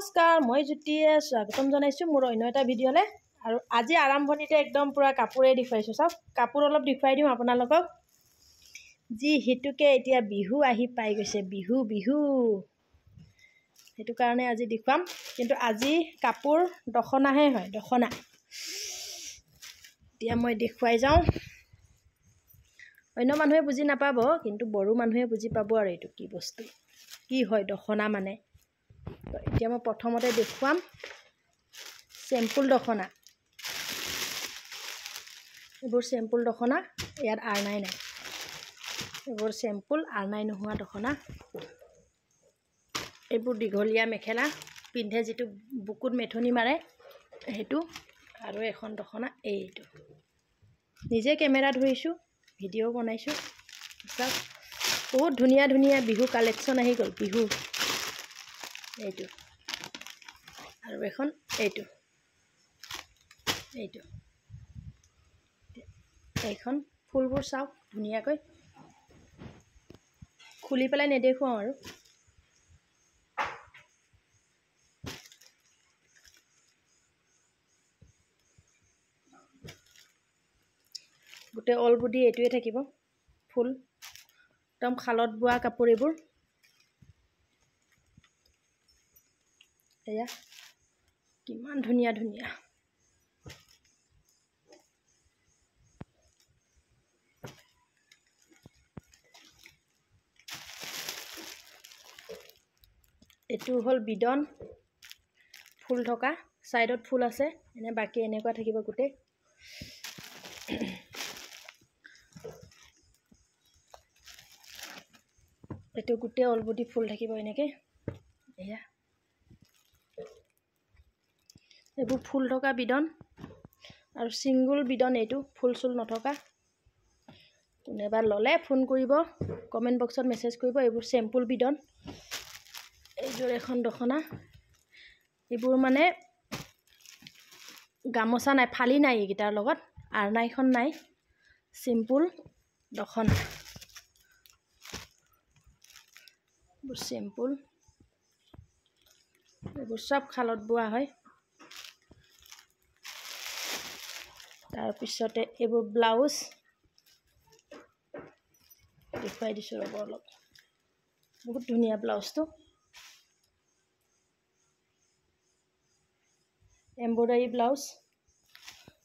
নমস্কাৰ মই জ্যোতিয়ে স্বাগতম জনাইছো মোৰ অন্য এটা ভিডিঅ'লে আৰু আজি আৰম্ভণিতে একদম পুৰা কাপোৰে দেখুৱাইছো সব কাপোৰ অলপ দেখুৱাই দিম আপোনালোকক যি হিতুকে এতিয়া বিহু আহি পাই গৈছে বিহু হেতু কাৰণে আজি দেখুৱাম কিন্তু আজি কাপোৰ দখনাহে হয় দখনা এতিয়া মই দেখুৱাই যাও অন্য মানুহে বুজি নাপাব কিন্তু বড়ো মানুহে বুজি পাব আৰু এটো কি বস্তু কি হয় দখনা মানে এতিয়া মই প্ৰথমতে দেখুৱাম চেম্পল দখনা এবোৰ চেম্পল দখনা ইয়াত আৰনাই নাই এবোৰ চেম্পল আৰনাই নোহোৱা দখনা এবোৰ দীঘলীয়া মেখেলা পিন্ধে যেটো বুকুত মেথনি মাৰে হেতু আৰু এখন দখনা এইটো নিজে কেমেৰা ধৰিছো ভিডিও বনাইছো সব বহুত ধুনিয়া ধুনিয়া বিহু কালেকচন আহি গল বিহু এইটো আৰু এখন এইটো এইখন ফুলবোৰ চাও ধুনিয়াকৈ খুলি পেলাই নেদেখো আৰু গুটে অল বুডি এটুৱে থাকিব ফুল একদম খালত বুৱা কাপোৰ এবোৰ এয়া কিমান ধুনিয়া ধুনিয়া এটু হল বিডন ফুল থকা সাইডত ফুল আছে এনে বাকি এনেকুৱা থাকিব গুটে এটু গুটে অলবডি ফুল থাকিব এনেকে এয়া এবোৰ ফুল থকা বিডন আৰু সিঙ্গল বিডন এটু ফুল সুল নথকা কোনেবা ললে ফোন কৰিব কমেন্ট বক্সত মেসেজ কৰিব এবোৰ চেম্পল বিডন এইজোৰ এখন দখনা এবোৰ মানে গামোচা নাই ফালি নাই গিটাৰ লগত আৰনাইখন নাই সিম্পল দখনা সিম্পল এবোৰ সব খালত বুৱা হয় তাৰ পিছতে এবোৰ ব্লাউজ দেখুৱাই দিছো ৰব অলপ বহুত ধুনিয়া ব্লাউজটো এমব্ৰইডাৰী ব্লাউজ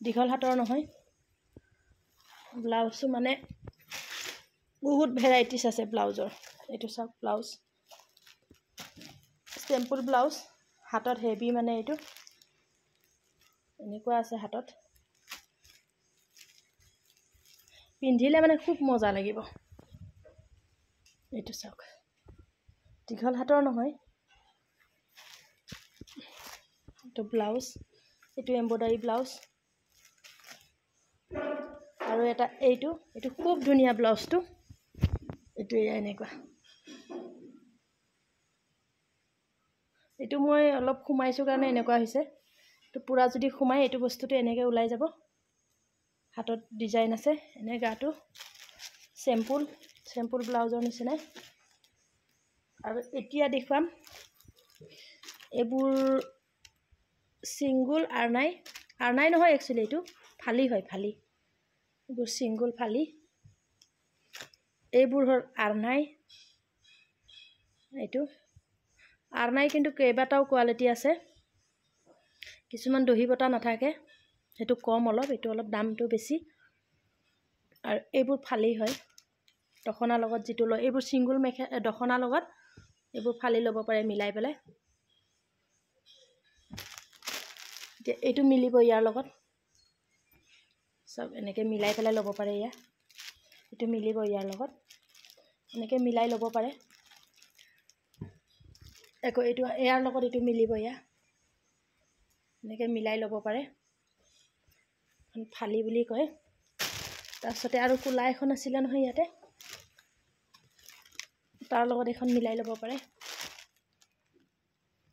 দীঘল হাতৰ নহয় ব্লাউজ মানে বহুত ভেৰাইটিজ আছে ব্লাউজৰ এটো সব ব্লাউজ সিম্পল ব্লাউজ হাতত হেভি মানে এটো এনেকুৱা আছে হাতত পিন্ধিলে মানে খুব মজা লাগিব এটো সব দীঘল হাতৰ নহয় এটো ব্লাউজ এটো এমব্ৰইডাৰী ব্লাউজ আৰু এটা এইটো খুব ধুনিয়া ব্লাউজটো এটো এনেকুৱা এটো মই অলপ খুমাইছো কাৰণে এনেকুৱা হৈছে তো পুৰা যদি খুমাই এটো বস্তুটো এনেকে ওলাই যাব হাতত ডিজাইন আছে এনে গাটো চেম্পল ব্লাউজৰ নিচিনা আৰু এতিয়া দেখুৱাম এবোৰ সিঙ্গল আৰনাই নহয় একচুয়ালি এটো ফালি হয় ফালি এবোৰ সিঙ্গল ফালি এইবোৰ হল আৰনাই এটো আৰনাই কিন্তু কেইবাটাও কোৱালিটি আছে কিছুমান দহি বটা নাথাকে হেতু কম অলপ এটো অলপ দামটো বেছি আৰু এইবোৰ ফালি হয় দখনা লগত যেটো লয় এইবোৰ সিঙ্গল দখনা লগত এইবোৰ ফালি লব পাৰে মিলাই পেলাই এটো মিলিব ইয়াৰ লগত সব এনেকে মিলাই পেলাই লব পাৰে ইয়া এটো মিলিব ইয়াৰ লগত এনেকে মিলাই লব পাৰে একো এটো ইয়াৰ লগত এটো মিলিব ইয়া এনেকে মিলাই লব পাৰে ফালি বুলি কয় তাৰছতে আৰু কুলা এখন আছিল নহয় ইয়াতে তাৰ লগত এখন মিলাই লব পাৰে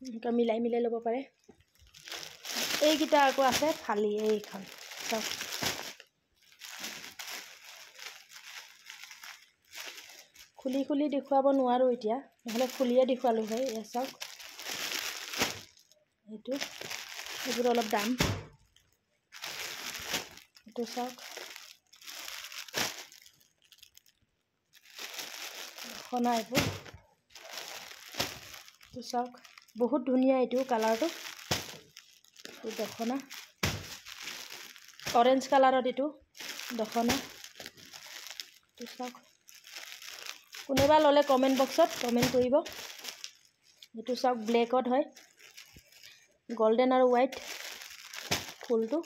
এনেকা মিলাই লব পাৰে এই গিটা আকৌ আছে ফালি এইখন সব খুলি দেখুৱাব নোৱাৰো এতিয়া নহলে খুলিয়ে দেখুৱালো হয় এ সব এইটো এইবোৰ অলপ দাম এইটো চাওক দখনা এইবোৰ এইটো চাওক বহুত ধুনীয়া এইটো কালাৰটো এইটো দখনা অৰেঞ্জ কালাৰত এইটো দখনা এইটো চাওক কোনোবা ল'লে কমেণ্ট বক্সত কমেণ্ট কৰিব এইটো চাওক ব্লেকত হয় গোল্ডেন আৰু হোৱাইট ফুলটো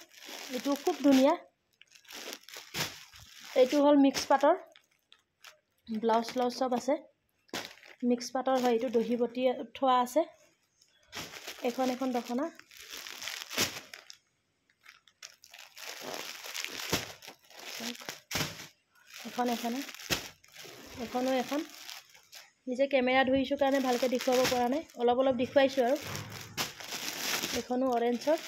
এইটো খুব ধুনীয়া এইটো হ'ল মিক্স পাটৰ ব্লাউজ চব আছে মিক্স পাটৰ হয় এইটো দহি বটি থোৱা আছে এখন দখনা এখনো এখন নিজে কেমেৰা ধৰিছোঁ কাৰণে ভালকৈ দেখুৱাব পৰা নাই অলপ দেখুৱাইছোঁ আৰু এখনো অৰেঞ্জৰ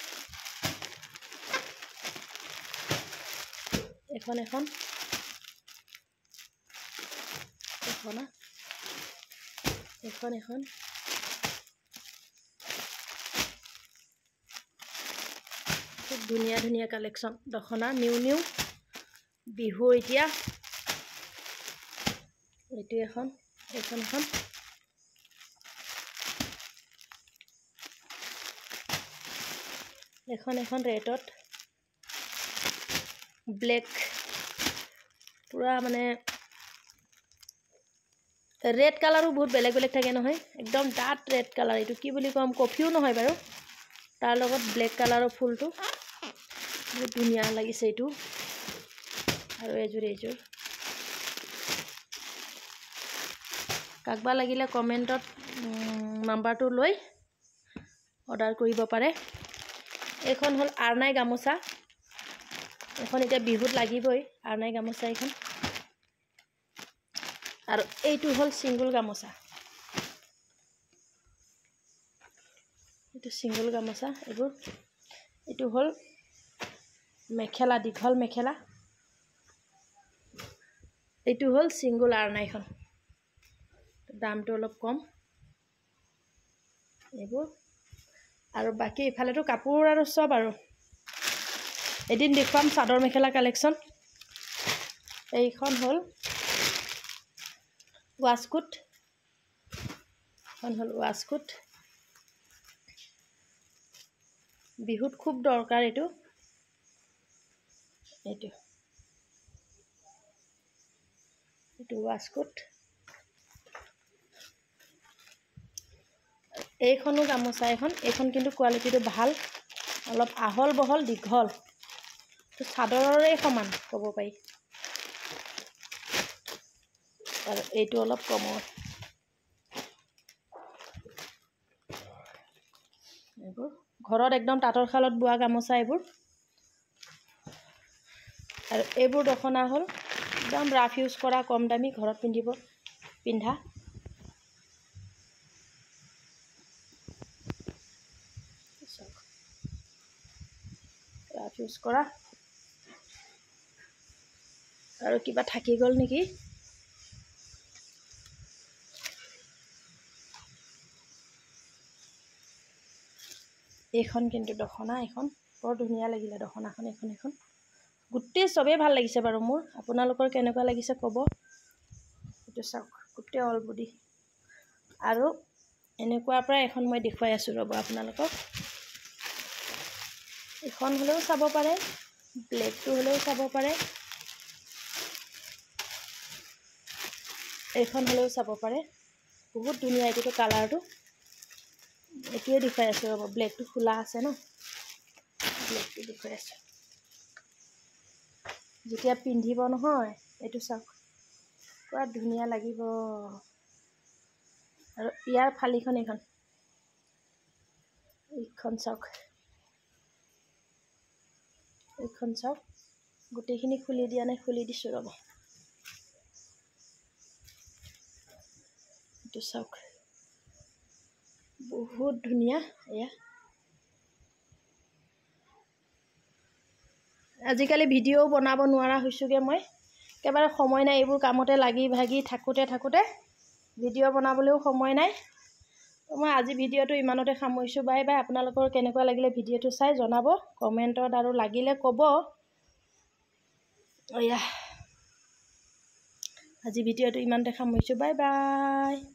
এখন দখনা এখন খুব ধুনীয়া কালেকশ্যন দখনা নিউ বিহু এতিয়া এইটো এখন ৰেডত ব্লেক পুৰা মানে ৰেড কালাৰো বহুত বেলেগ থাকে নহয় একদম ডাৰ্ক ৰেড কালাৰ এইটো কি বুলি ক'ম কফিও নহয় বাৰু তাৰ লগত ব্লেক কালাৰৰ ফুলটো বহুত ধুনীয়া লাগিছে এইটো আৰু এইযোৰ কাকবা লাগিলে কমেণ্টত নাম্বাৰটো লৈ অৰ্ডাৰ কৰিব পাৰে এইখন হ'ল আৰনাই গামোচা এখন এতিয়া বিহুত লাগিবই আৰনাই গামোচা এইখন আৰু এইটো হ'ল সিঙ্গল গামোচা এইবোৰ এইটো হ'ল মেখেলা দীঘল মেখেলা এইটো হ'ল সিঙ্গল আৰনাইখন দামটো অলপ কম এইবোৰ আৰু বাকি ইফালেতো কাপোৰ আৰু সব আৰু এদিন দেখুৱাম চাদৰ মেখেলা কালেকশ্যন এইখন হ'ল ৱাছকোট বিহুত খুব দৰকাৰ এইটো ৱাছকোট এইখনো গামোচা এইখন কিন্তু কোৱালিটিটো ভাল অলপ আহল বহল দীঘল তো চাদৰৰে সমান ক'ব পাৰি আৰু এইটো অলপ কমৰ এইবোৰ ঘৰত একদম তাঁতৰ শালত বোৱা গামোচা এইবোৰ আৰু এইবোৰ দখনা হ'ল একদম ৰাফ ইউজ কৰা কম দামী ঘৰত পিন্ধা ৰাফ ইউজ কৰা আৰু কিবা থাকি গ'ল নেকি এইখন কিন্তু দখনা এখন বৰ ধুনীয়া লাগিলে দখনাখন এখন গোটেই চবেই ভাল লাগিছে বাৰু মোৰ আপোনালোকৰ কেনেকুৱা লাগিছে ক'ব এইটো চাওক গোটেই অল বডি আৰু এনেকুৱাৰ পৰা এখন মই দেখুৱাই আছোঁ ৰ'ব আপোনালোকক এখন হ'লেও চাব পাৰে ব্লেকটো হ'লেও চাব পাৰে এইখন হ'লেও চাব পাৰে বহুত ধুনীয়া এইটো কালাৰটো এইটোৱে দেখুৱাই আছোঁ ৰ'ব ব্লেকটো খোলা আছে ন ব্লেকটো দেখুৱাই আছোঁ যেতিয়া পিন্ধিব নহয় এইটো চাওক পুৰা ধুনীয়া লাগিব আৰু ইয়াৰ ফালিখন এইখন চাওক গোটেইখিনি খুলি দিয়া নাই খুলি দিছোঁ ৰ'ব এইটো চাওক বহুত ধুনীয়া এয়া আজিকালি ভিডিঅ' বনাব নোৱাৰা হৈছোঁগৈ মই একেবাৰে সময় নাই এইবোৰ কামতে লাগি ভাগি থাকোঁতে ভিডিঅ' বনাবলৈও সময় নাই মই আজি ভিডিঅ'টো ইমানতে সামৰিছোঁ। Bye bye. আপোনালোকৰ কেনেকুৱা লাগিলে ভিডিঅ'টো চাই জনাব কমেণ্টত, আৰু লাগিলে ক'ব। এয়া আজি ভিডিঅ'টো ইমানতে সামৰিছোঁ। Bye bye.